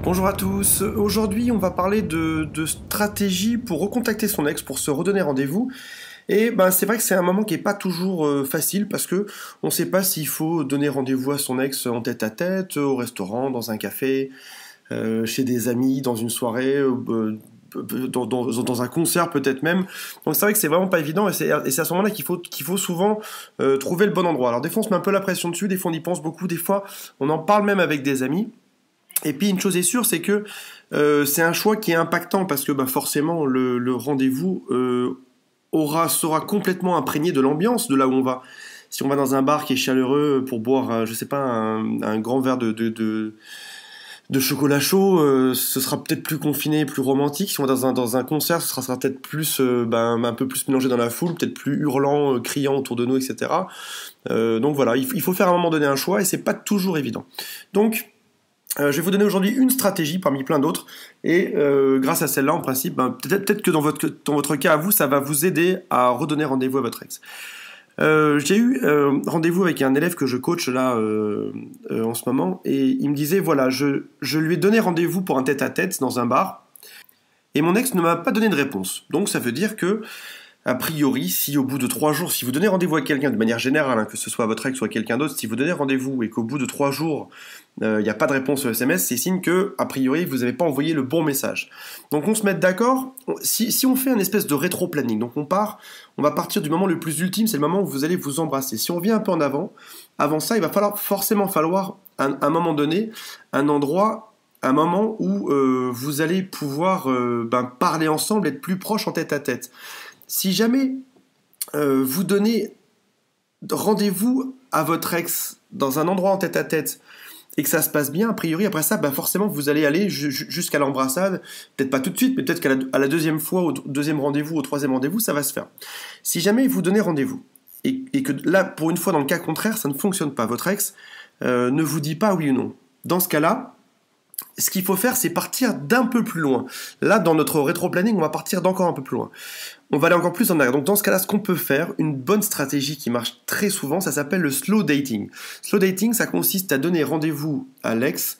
Bonjour à tous, aujourd'hui on va parler de stratégie pour recontacter son ex, pour se redonner rendez-vous. Et ben c'est vrai que c'est un moment qui est pas toujours facile parce que on sait pas s'il faut donner rendez-vous à son ex en tête à tête, au restaurant, dans un café, chez des amis, dans une soirée, dans un concert peut-être même. Donc c'est vrai que c'est vraiment pas évident et c'est à ce moment-là qu'il faut souvent trouver le bon endroit. Alors des fois on se met un peu la pression dessus, des fois on y pense beaucoup, des fois on en parle même avec des amis. Et puis une chose est sûre, c'est que c'est un choix qui est impactant parce que bah, forcément le rendez-vous sera complètement imprégné de l'ambiance de là où on va. Si on va dans un bar qui est chaleureux pour boire, je sais pas, un grand verre de chocolat chaud, ce sera peut-être plus confiné, plus romantique. Si on va dans un concert, ce sera peut-être plus, un peu plus mélangé dans la foule, peut-être plus hurlant, criant autour de nous, etc. Donc voilà, il faut faire à un moment donné un choix et c'est pas toujours évident. Donc je vais vous donner aujourd'hui une stratégie parmi plein d'autres et grâce à celle-là, en principe, peut-être que dans votre cas à vous, ça va vous aider à redonner rendez-vous à votre ex. J'ai eu rendez-vous avec un élève que je coach là en ce moment et il me disait voilà, je lui ai donné rendez-vous pour un tête-à-tête dans un bar et mon ex ne m'a pas donné de réponse. Donc ça veut dire que a priori, si au bout de 3 jours, si vous donnez rendez-vous à quelqu'un de manière générale, hein, que ce soit à votre ex ou à quelqu'un d'autre, si vous donnez rendez-vous et qu'au bout de 3 jours, il n'y a pas de réponse au SMS, c'est signe que, a priori, vous n'avez pas envoyé le bon message. Donc on se met d'accord, si on fait un espèce de rétro-planning, donc on va partir du moment le plus ultime, c'est le moment où vous allez vous embrasser. Si on vient un peu en avant ça, il va forcément falloir, un moment donné, un endroit, un moment où vous allez pouvoir parler ensemble, être plus proche en tête à tête. Si jamais vous donnez rendez-vous à votre ex dans un endroit en tête-à-tête et que ça se passe bien, a priori, après ça, forcément, vous allez aller jusqu'à l'embrassade, peut-être pas tout de suite, mais peut-être qu'à la deuxième fois, au deuxième rendez-vous, au troisième rendez-vous, ça va se faire. Si jamais vous donnez rendez-vous et que là, pour une fois, dans le cas contraire, ça ne fonctionne pas, votre ex ne vous dit pas oui ou non. Dans ce cas-là, ce qu'il faut faire, c'est partir d'un peu plus loin. Là, dans notre rétro-planning, on va partir d'encore un peu plus loin. On va aller encore plus en arrière. Donc dans ce cas-là, ce qu'on peut faire, une bonne stratégie qui marche très souvent, ça s'appelle le slow dating. Slow dating, ça consiste à donner rendez-vous à l'ex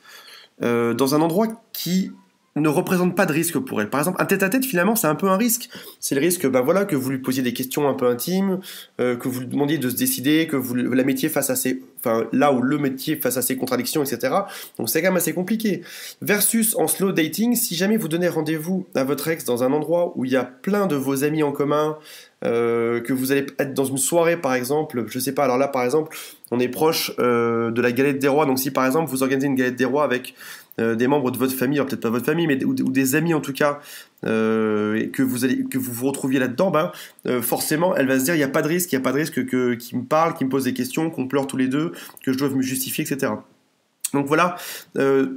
dans un endroit qui ne représente pas de risque pour elle. Par exemple, un tête-à-tête, finalement, c'est un peu un risque. C'est le risque que vous lui posiez des questions un peu intimes, que vous lui demandiez de se décider, que vous la mettiez là où le métier face à ses contradictions, etc. Donc c'est quand même assez compliqué. Versus en slow dating, si jamais vous donnez rendez-vous à votre ex dans un endroit où il y a plein de vos amis en commun, que vous allez être dans une soirée par exemple, je sais pas, alors là par exemple, on est proche de la galette des rois, donc si par exemple vous organisez une galette des rois avec des membres de votre famille, alors peut-être pas votre famille, mais ou des amis en tout cas, et que vous retrouviez là-dedans, forcément, elle va se dire il n'y a pas de risque, qu'il me parle, qu'il me pose des questions, qu'on pleure tous les deux, que je dois me justifier, etc. Donc voilà,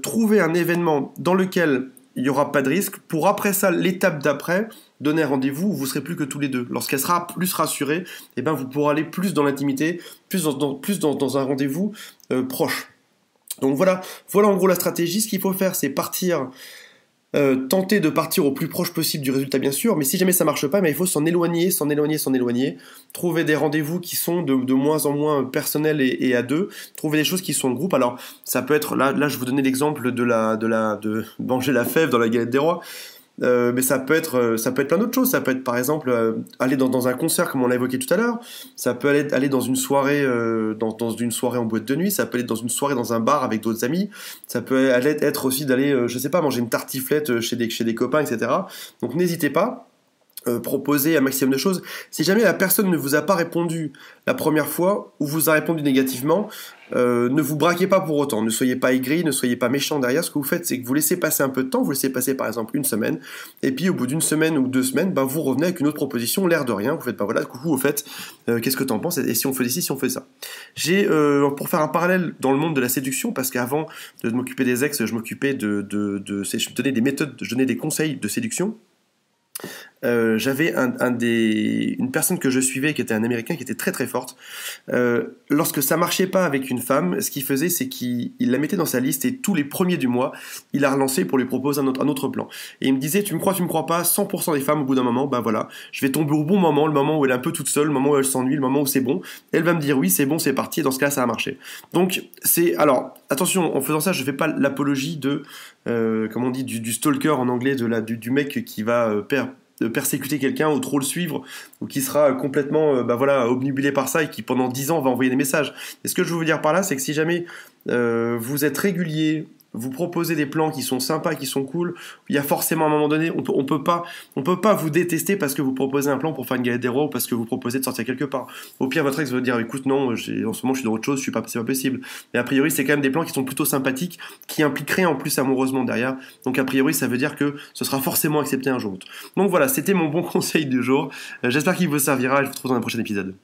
trouver un événement dans lequel il n'y aura pas de risque, pour après ça, l'étape d'après, donner un rendez-vous où vous serez plus que tous les deux. Lorsqu'elle sera plus rassurée, vous pourrez aller plus dans l'intimité, plus dans un rendez-vous proche. Donc voilà en gros la stratégie. Ce qu'il faut faire, c'est tenter de partir au plus proche possible du résultat, bien sûr, mais si jamais ça marche pas, il faut s'en éloigner, trouver des rendez-vous qui sont de moins en moins personnels et à deux, trouver des choses qui sont de groupe. Alors ça peut être, là je vous donnais l'exemple de manger la fève dans la galette des rois. Mais ça peut être plein d'autres choses. Ça peut être par exemple aller dans un concert comme on l'a évoqué tout à l'heure. Ça peut aller dans une soirée dans une soirée en boîte de nuit. Ça peut être dans une soirée dans un bar avec d'autres amis. Ça peut être aussi d'aller je sais pas, manger une tartiflette chez des copains, etc. Donc n'hésitez pas. Proposer un maximum de choses. Si jamais la personne ne vous a pas répondu la première fois ou vous a répondu négativement, ne vous braquez pas pour autant, ne soyez pas aigri, ne soyez pas méchant derrière. Ce que vous faites, c'est que vous laissez passer un peu de temps, vous laissez passer par exemple une semaine, et puis au bout d'une semaine ou 2 semaines, vous revenez avec une autre proposition, l'air de rien, vous faites voilà, coucou, au fait, qu'est-ce que t'en penses, et si on fait ci, si on fait ça. J'ai, pour faire un parallèle dans le monde de la séduction, parce qu'avant de m'occuper des ex, je m'occupais je donnais des méthodes, je donnais des conseils de séduction. j'avais une personne que je suivais qui était un Américain qui était très très forte. Lorsque ça marchait pas avec une femme, ce qu'il faisait, c'est qu'il la mettait dans sa liste et tous les premiers du mois, il la relançait pour lui proposer un autre plan. Et il me disait, tu me crois pas, 100% des femmes, au bout d'un moment, bah voilà, je vais tomber au bon moment, le moment où elle est un peu toute seule, le moment où elle s'ennuie, le moment où c'est bon. Elle va me dire oui, c'est bon, c'est parti, et dans ce cas, ça a marché. Donc, alors, attention, en faisant ça, je fais pas l'apologie comment on dit, du stalker en anglais, du mec qui va de persécuter quelqu'un ou trop le suivre ou qui sera complètement obnubilé par ça et qui pendant 10 ans va envoyer des messages. Et ce que je veux vous dire par là, c'est que si jamais vous êtes régulier, vous proposez des plans qui sont sympas, qui sont cool, il y a forcément un moment donné, on peut pas vous détester parce que vous proposez un plan pour faire une galette des rois ou parce que vous proposez de sortir quelque part. Au pire, votre ex va dire, écoute, non, en ce moment je suis dans autre chose, c'est pas possible. Mais a priori, c'est quand même des plans qui sont plutôt sympathiques, qui impliqueraient en plus amoureusement derrière. Donc a priori, ça veut dire que ce sera forcément accepté un jour ou l'autre. Donc voilà, c'était mon bon conseil du jour. J'espère qu'il vous servira et je vous retrouve dans un prochain épisode.